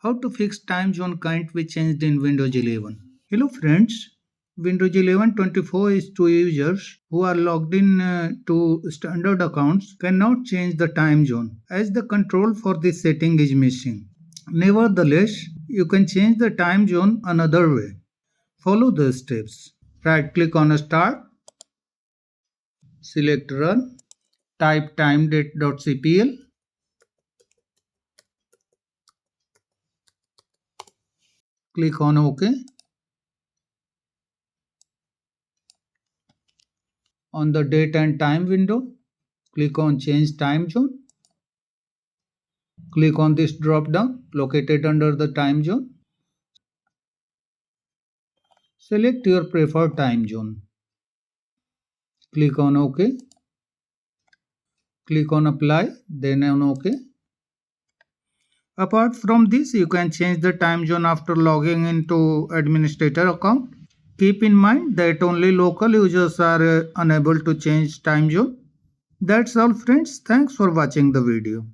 How to fix time zone can't be changed in Windows 11. Hello friends, Windows 11 24 is to users who are logged in to standard accounts cannot change the time zone as the control for this setting is missing. Nevertheless, you can change the time zone another way. Follow the steps. Right click on Start, select Run, type timedate.cpl, click on OK. On the date and time window, click on Change Time Zone. Click on this drop down located under the time zone. Select your preferred time zone. Click on OK. Click on Apply, then on OK. Apart from this, you can change the time zone after logging into administrator account. Keep in mind that only local users are unable to change time zone. That's all friends. Thanks for watching the video.